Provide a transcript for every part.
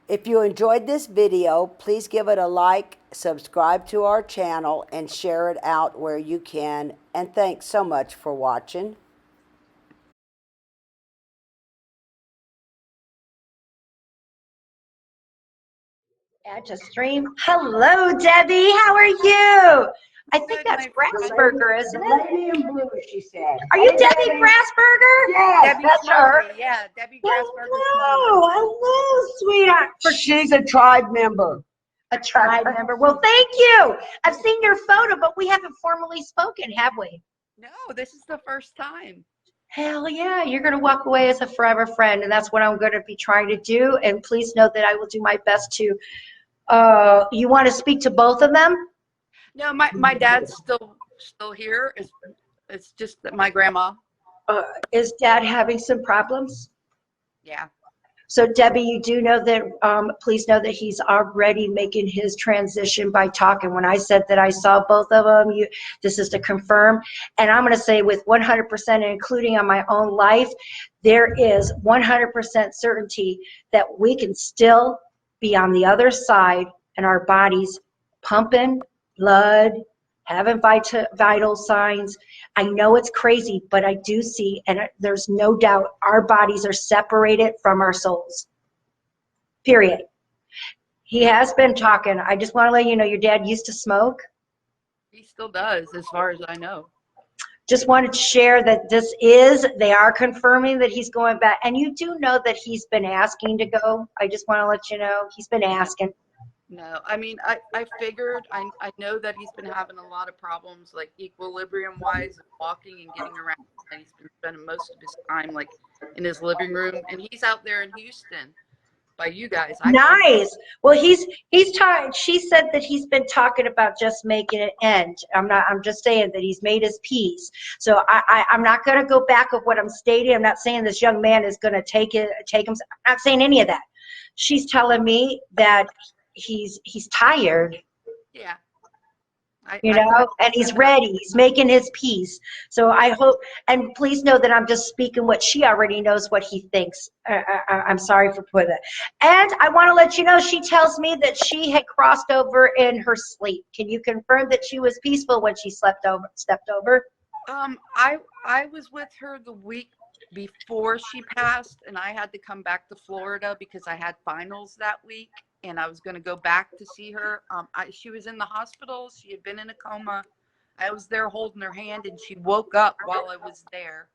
If you enjoyed this video, please give it a like, subscribe to our channel, and share it out where you can. And thanks so much for watching. Add to stream. Hello, Debbie. How are you? I think Good, that's my Grassburger, isn't it? Lady in blue, she said. Are you Debbie Grassburger? Yes, Debbie that's her. Smokey. Yeah, Debbie Grassberger Smokey. Hello, sweetheart. She's a tribe member. A tribe member. Well, thank you. I've seen your photo, but we haven't formally spoken, have we? No, this is the first time. Hell yeah, you're going to walk away as a forever friend, and that's what I'm going to be trying to do. And please know that I will do my best to, you want to speak to both of them? No, my dad's still here. It's just that my grandma. Is Dad having some problems? Yeah. So Debbie, you do know that, please know that he's already making his transition by talking. When I said that I saw both of them, this is to confirm. And I'm going to say with 100%, including on my own life, there is 100% certainty that we can still be on the other side and our bodies pumping blood, having vital signs. I know it's crazy, but I do see, and there's no doubt, our bodies are separated from our souls. Period. He has been talking. I just want to let you know your dad used to smoke. He still does, as far as I know. Just wanted to share that they are confirming that he's going back. And you do know that he's been asking to go. I just want to let you know he's been asking. No, I mean, I figured, I know that he's been having a lot of problems, like equilibrium-wise, and walking and getting around. And he's been spending most of his time, like, in his living room. And he's out there in Houston by you guys. Nice. Well, he's talking. She said that he's been talking about just making it end. I'm just saying that he's made his peace. So I'm not going to go back of what I'm stating. I'm not saying this young man is going to take him. I'm not saying any of that. She's telling me that he's tired. Yeah. And he's ready. He's making his peace. So I hope, and please know that I'm just speaking what she already knows what he thinks. I'm sorry for putting it. And I want to let you know, she tells me that she had crossed over in her sleep. Can you confirm that she was peaceful when she stepped over? I was with her the week before she passed, and I had to come back to Florida because I had finals that week, and I was going to go back to see her. She was in the hospital. She had been in a coma. I was there holding her hand, and she woke up while I was there.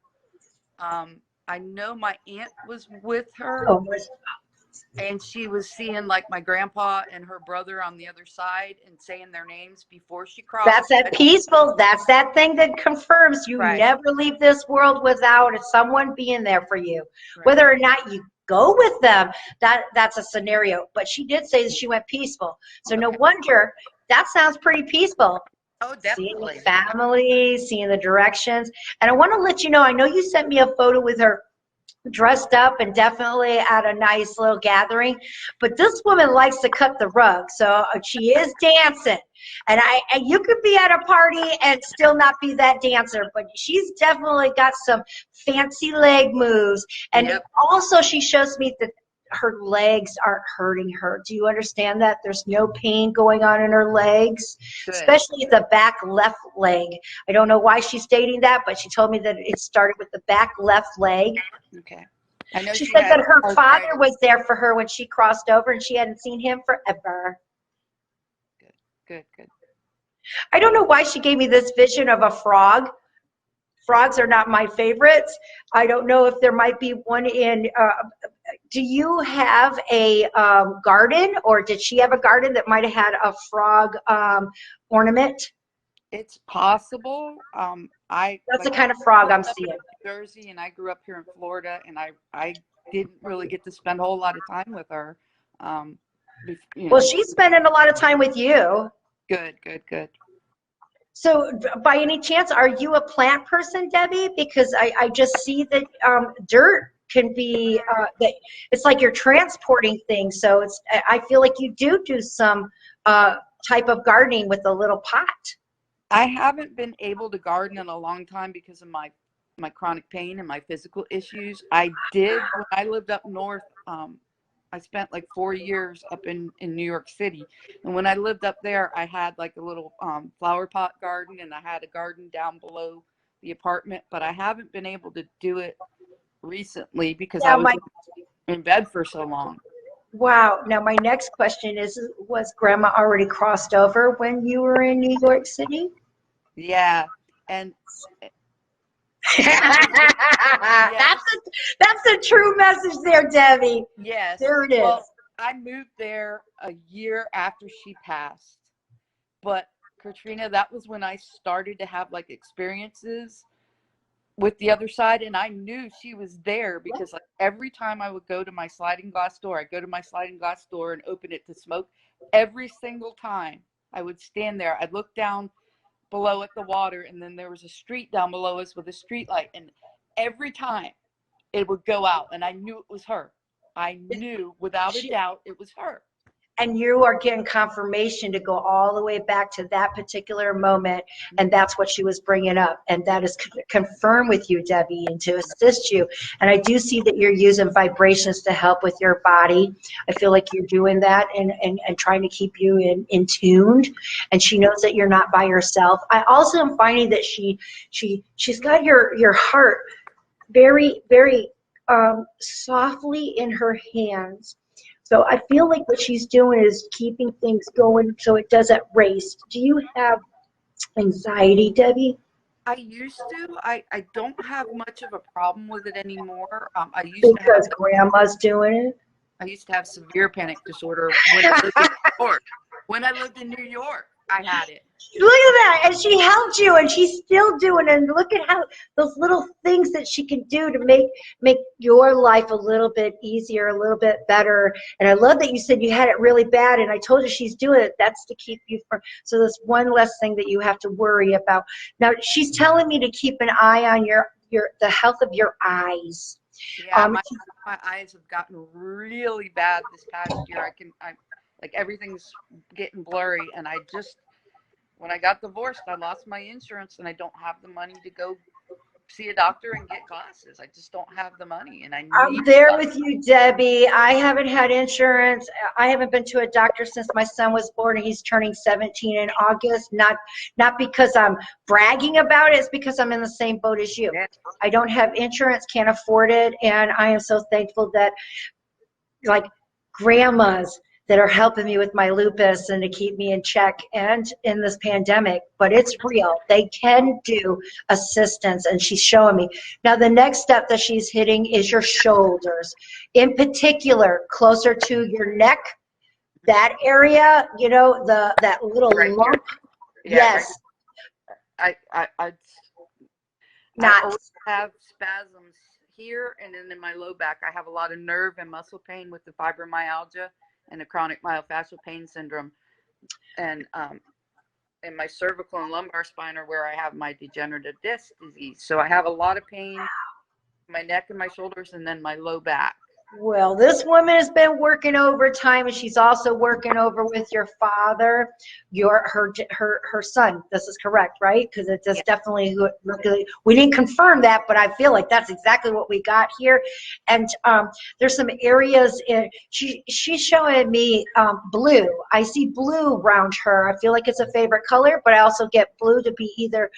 I know my aunt was with her, and she was seeing like my grandpa and her brother on the other side and saying their names before she crossed. That's that peaceful. That's that thing that confirms you never leave this world without someone being there for you. Right. Whether or not you go with them, that's a scenario. But she did say that she went peaceful. So no wonder. That sounds pretty peaceful. Oh, definitely. Seeing the family, seeing the directions. And I want to let you know, I know you sent me a photo with her dressed up and definitely at a nice little gathering, but this woman likes to cut the rug, so she is dancing. And you could be at a party and still not be that dancer, but she's definitely got some fancy leg moves. And also she shows me that her legs aren't hurting her. Do you understand that? There's no pain going on in her legs, especially the back left leg. I don't know why she's stating that, but she told me that it started with the back left leg. Okay. I know she said that her father was there for her when she crossed over, and she hadn't seen him forever. Good. I don't know why she gave me this vision of a frog. Frogs are not my favorites. I don't know if there might be one in, do you have a garden, or did she have a garden that might have had a frog ornament? It's possible. That's the kind of frog I'm seeing. Jersey, and I grew up here in Florida, and I didn't really get to spend a whole lot of time with her. Well, she's spending a lot of time with you. Good. So by any chance, are you a plant person, Debbie? Because I just see that dirt can be, that it's like you're transporting things. So I feel like you do some type of gardening with a little pot. I haven't been able to garden in a long time because of my chronic pain and my physical issues. I did when I lived up north. I spent like 4 years up in New York City. And when I lived up there, I had like a little flower pot garden, and I had a garden down below the apartment, but I haven't been able to do it recently because I Now was my in bed for so long. wow. Now my next question is, was Grandma already crossed over when you were in New York City? Yeah. And That's a true message there, Debbie. yes, There it is. well, I moved there a year after she passed. But Katrina, that was when I started to have like experiences with the other side, and I knew she was there because like every time I would go to my sliding glass door, I'd go to my sliding glass door and open it to smoke. Every single time I would stand there, I'd look down below at the water, and then there was a street down below us with a street light, and every time it would go out, and I knew it was her. I knew without a doubt it was her. And you are getting confirmation to go all the way back to that particular moment, and that's what she was bringing up, and that is confirmed with you, Debbie, and to assist you. And I do see that you're using vibrations to help with your body. I feel like you're doing that and trying to keep you in tuned, and she knows that you're not by yourself. I also am finding that she's got your heart very, very softly in her hands. So I feel like what she's doing is keeping things going so it doesn't race. Do you have anxiety, Debbie? I used to. I don't have much of a problem with it anymore. I used to have Because Grandma's doing it? I used to have severe panic disorder when I lived in New York. When I lived in New York, I had it. Look at that. And she helped you, and she's still doing it. And look at how those little things that she can do to make your life a little bit easier, a little bit better. And I love that you said you had it really bad, and I told you she's doing it. That's to keep you from, so there's one less thing that you have to worry about. Now, she's telling me to keep an eye on the health of your eyes. Yeah, my eyes have gotten really bad this past year. I like everything's getting blurry, and when I got divorced, I lost my insurance, and I don't have the money to go see a doctor and get glasses. I just don't have the money, and I I'm need there glasses. with you, Debbie. I haven't had insurance. I haven't been to a doctor since my son was born, and he's turning 17 in August. Not because I'm bragging about it. It's because I'm in the same boat as you. Yeah. I don't have insurance, can't afford it, and I am so thankful that like grandmas that are helping me with my lupus and to keep me in check and in this pandemic, but it's real. They can do assistance, and she's showing me. Now, the next step that she's hitting is your shoulders, in particular, closer to your neck, that area, that little Right here. lump. Yeah, Yes. right. I Not always have spasms here, and then in my low back, I have a lot of nerve and muscle pain with the fibromyalgia and the chronic myofascial pain syndrome, and my cervical and lumbar spine are where I have my degenerative disc disease. So I have a lot of pain in my neck and my shoulders, and then my low back. Well, this woman has been working overtime, and she's also working over with your father, her son. This is correct, right? Because it just definitely, we didn't confirm that, but I feel like that's exactly what we got here. And there's some areas she's showing me blue. I see blue around her. I feel like it's a favorite color, but I also get blue to be either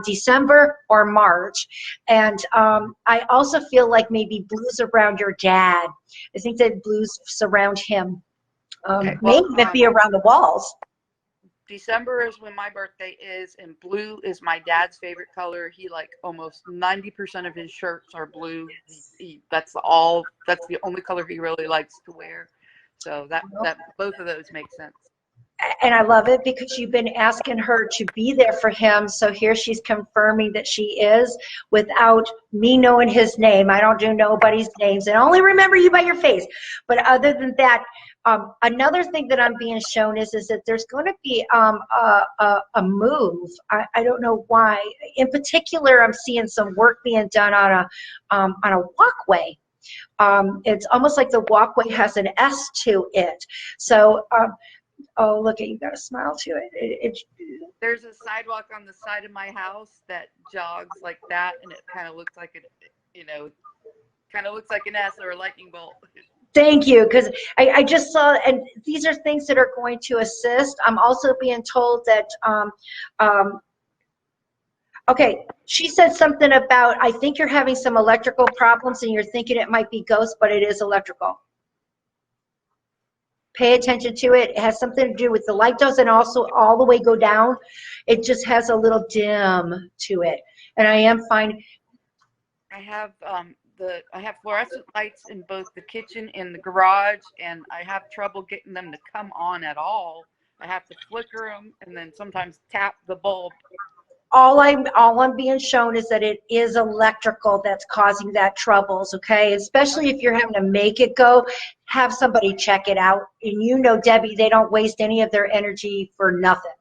December or March. And I also feel like maybe blues around your dad. I think that blues surround him. Okay, well, Maybe even be around the walls. December is when my birthday is, and blue is my dad's favorite color. He like almost 90% of his shirts are blue. That's the only color he really likes to wear. So that both of those make sense. And I love it because you've been asking her to be there for him. So here she's confirming that she is without me knowing his name. I don't do nobody's names, and I only remember you by your face. But other than that, another thing that I'm being shown is that there's going to be a move. I don't know why. In particular, I'm seeing some work being done on a walkway. It's almost like the walkway has an S to it. So. Oh, look at you, got a smile to it. There's a sidewalk on the side of my house that jogs like that, and it kind of looks like kind of looks like an S or a lightning bolt. Thank you, because I just saw, and these are things that are going to assist. I'm also being told that, okay, she said something about, I think you're having some electrical problems and you're thinking it might be ghosts, but it is electrical. Pay attention to it. It has something to do with the light doesn't also all the way go down. It just has a little dim to it. And I am finding, I have I have fluorescent lights in both the kitchen and the garage, and I have trouble getting them to come on at all. I have to flicker them and then sometimes tap the bulb. all I'm being shown is that it is electrical that's causing that troubles, okay? Especially if you're having to make it go, have somebody check it out. And you know, Debbie, they don't waste any of their energy for nothing.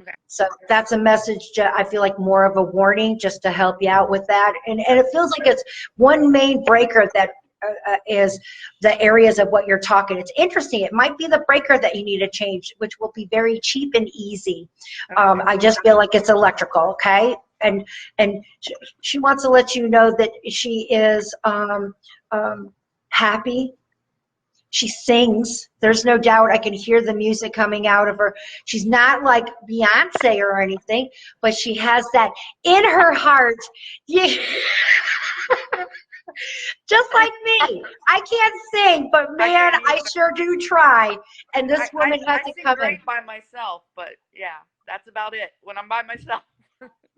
Okay. So that's a message, I feel like more of a warning just to help you out with that. And it feels like it's one main breaker that is the areas of what you're talking. It's interesting. It might be the breaker that you need to change, which will be very cheap and easy. I just feel like it's electrical, okay? And she wants to let you know that she is happy. She sings. There's no doubt. I can hear the music coming out of her. She's not like Beyonce or anything, but she has that in her heart. Yeah. Just like me. I can't sing, but man, I sure do try. And this woman has to come in. I sing great by myself, but yeah, that's about it when I'm by myself.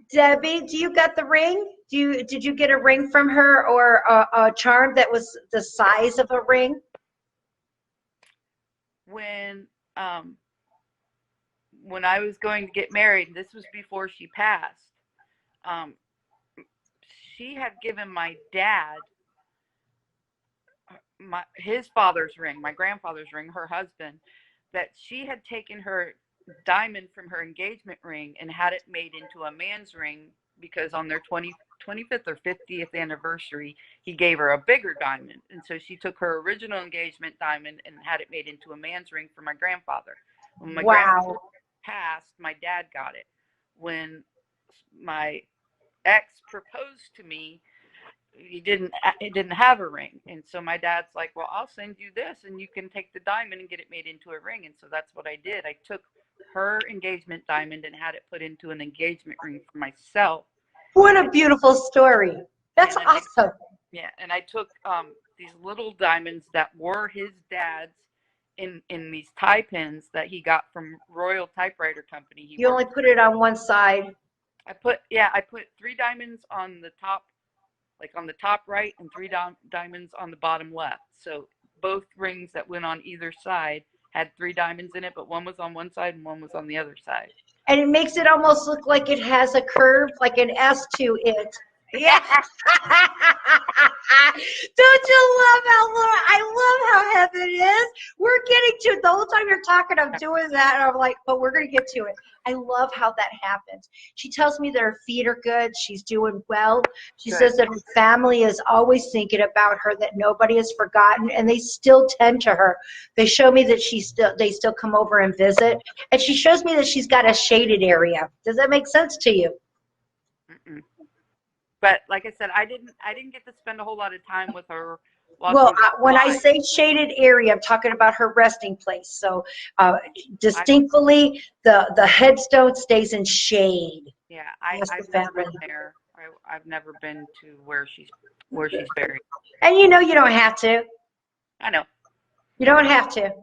Debbie, do you got the ring? Did you get a ring from her or a charm that was the size of a ring? When I was going to get married, and this was before she passed, she had given my dad his father's ring, my grandfather's ring, her husband, that she had taken her diamond from her engagement ring and had it made into a man's ring because on their 25th or 50th anniversary, he gave her a bigger diamond. And so she took her original engagement diamond and had it made into a man's ring for my grandfather. When my grandfather passed, my dad got it. When my ex proposed to me, it didn't have a ring. And so my dad's like, well, I'll send you this and you can take the diamond and get it made into a ring. And so that's what I did. I took her engagement diamond and had it put into an engagement ring for myself. What a beautiful story. That's awesome. And I took these little diamonds that were his dad's in these tie pins that he got from Royal Typewriter Company. You only put it on one side. I put 3 diamonds on the top, like on the top right, and 3 diamonds on the bottom left. So both rings that went on either side had 3 diamonds in it, but one was on one side and one was on the other side. And it makes it almost look like it has a curve, like an S to it. Yeah. Don't you love how, Laura, I love how heaven is. We're getting to, the whole time you're talking, I'm doing that, and I'm like, but we're going to get to it. I love how that happens. She tells me that her feet are good. She's doing well. She says that her family is always thinking about her, that nobody has forgotten, and they still tend to her. They show me that they still come over and visit, and she shows me that she's got a shaded area. Does that make sense to you? Mm-mm. But like I said, I didn't get to spend a whole lot of time with her. Well, when I say shaded area, I'm talking about her resting place. So distinctly, the headstone stays in shade. Yeah, I've never been there. I've never been to where she's buried. And you know you don't have to. I know. You don't have to.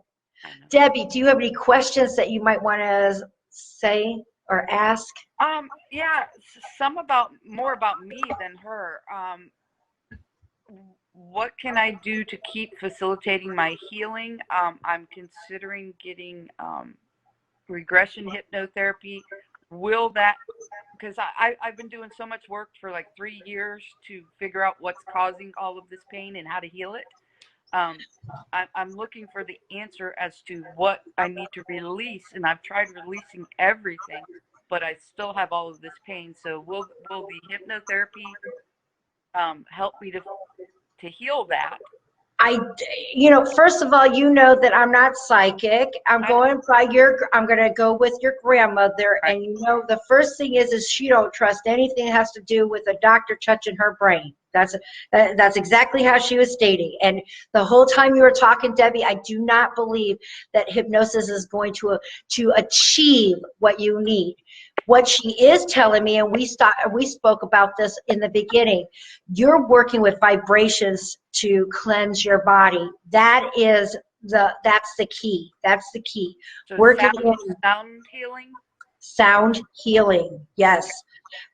Debbie, do you have any questions that you might want to say or ask? Yeah, more about me than her. What can I do to keep facilitating my healing? I'm considering getting regression hypnotherapy. Will that, because I've been doing so much work for like 3 years to figure out what's causing all of this pain and how to heal it. I'm looking for the answer as to what I need to release, and I've tried releasing everything, but I still have all of this pain. So will the hypnotherapy help me to heal that? First of all, you know that I'm not psychic. I'm going to go with your grandmother, and you know the first thing is she don't trust anything that has to do with a doctor touching her brain. That's exactly how she was stating. And the whole time you were talking, Debbie, I do not believe that hypnosis is going to achieve what you need. What she is telling me, and we spoke about this in the beginning, you're working with vibrations to cleanse your body. That's the key. That's the key. So Working sound healing. Sound healing, yes.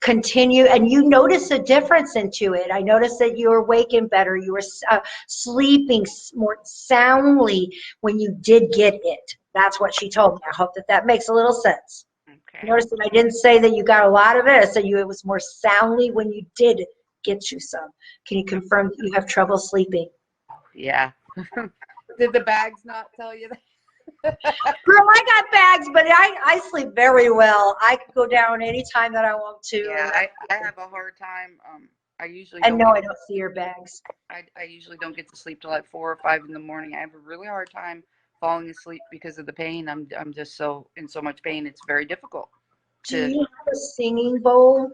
Continue, and you notice a difference into it. I noticed that you were waking better. You were sleeping more soundly when you did get it. That's what she told me. I hope that makes a little sense. Okay. Notice that I didn't say that you got a lot of it. I said it was more soundly when you did get you some. Can you confirm that you have trouble sleeping? Yeah. Did the bags not tell you that? Girl, I got bags, but I sleep very well. I can go down anytime that I want to. Yeah, I have a hard time. I usually I know I don't see your bags. I usually don't get to sleep till like 4 or 5 in the morning. I have a really hard time falling asleep because of the pain. I'm just in so much pain. It's very difficult. Do you have a singing bowl?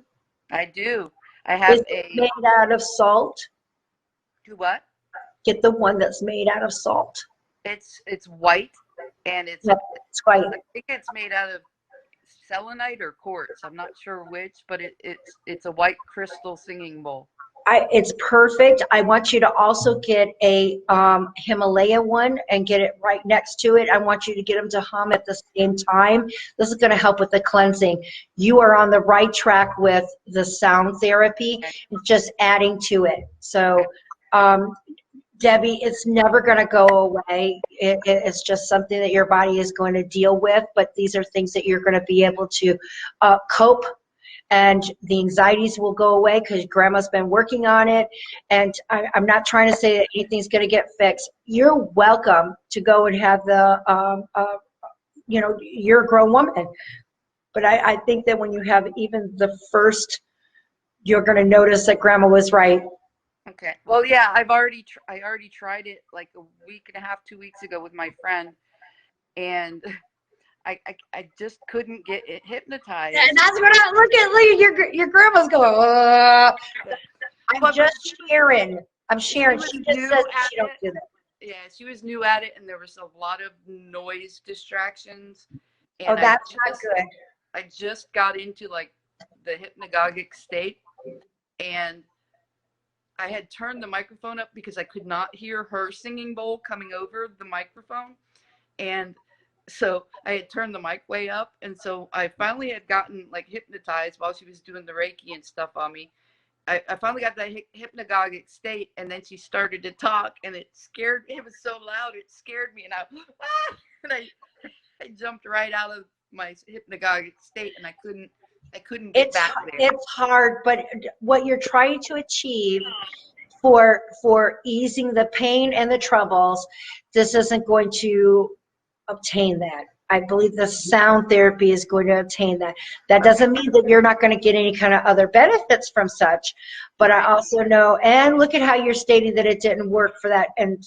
I do. I have Is it made out of salt? Do what? Get the one that's made out of salt. It's white, and it's white. I think it's made out of selenite or quartz. I'm not sure which, but it's a white crystal singing bowl. It's perfect. I want you to also get a Himalaya one and get it right next to it. I want you to get them to hum at the same time. This is going to help with the cleansing. You are on the right track with the sound therapy. It's just adding to it. So, Debbie, it's never going to go away. It's just something that your body is going to deal with, but these are things that you're going to be able to cope, and the anxieties will go away because Grandma's been working on it. And I'm not trying to say that anything's going to get fixed. You're welcome to go and have you're a grown woman. But I think that when you have even the first, you're going to notice that Grandma was right. Okay. Well, yeah, I already tried it like a week and a half, 2 weeks ago with my friend, and I just couldn't get it hypnotized. And that's what look at your grandma's going. I'm just sharing. I'm sharing. She just says she don't do that. Yeah, she was new at it, and there was a lot of noise distractions. And Oh, that's not good. I just got into like the hypnagogic state, and I had turned the microphone up because I could not hear her singing bowl coming over the microphone. And so I had turned the mic way up. And so I finally had gotten like hypnotized while she was doing the Reiki and stuff on me. I finally got that hypnagogic state. And then she started to talk, and it scared me. It was so loud. It scared me. And I jumped right out of my hypnagogic state, and I couldn't get back there. It's hard, but what you're trying to achieve for easing the pain and the troubles, this isn't going to obtain that. I believe the sound therapy is going to obtain that. That doesn't mean that you're not going to get any kind of other benefits from such, but I also know, and look at how you're stating that it didn't work for that. And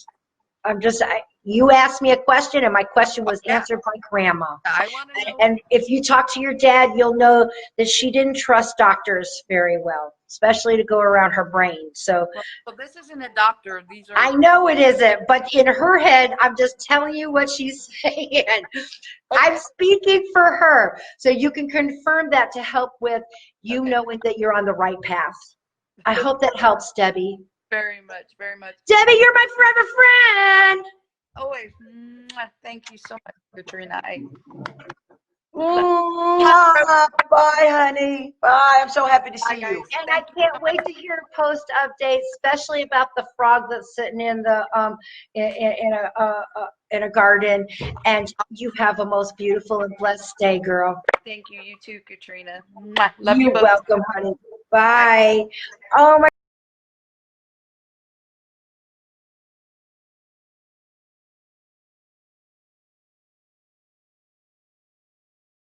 you asked me a question, and my question was answered by Grandma. I want to know. And if you talk to your dad, you'll know that she didn't trust doctors very well, especially to go around her brain. So, well, this isn't a doctor. These are. I know it isn't, but in her head, I'm just telling you what she's saying. I'm speaking for her, so you can confirm that to help with you knowing that you're on the right path. I hope that helps, Debbie. Very much, very much. Debbie, you're my forever friend. Always. Thank you so much, Katrina. Bye, honey. Bye. I'm so happy to see you. And I can't wait to hear post updates, especially about the frog that's sitting in the in a garden. And you have a most beautiful and blessed day, girl. Thank you. You too, Katrina. Love you You're both. welcome, honey. Bye. Oh my.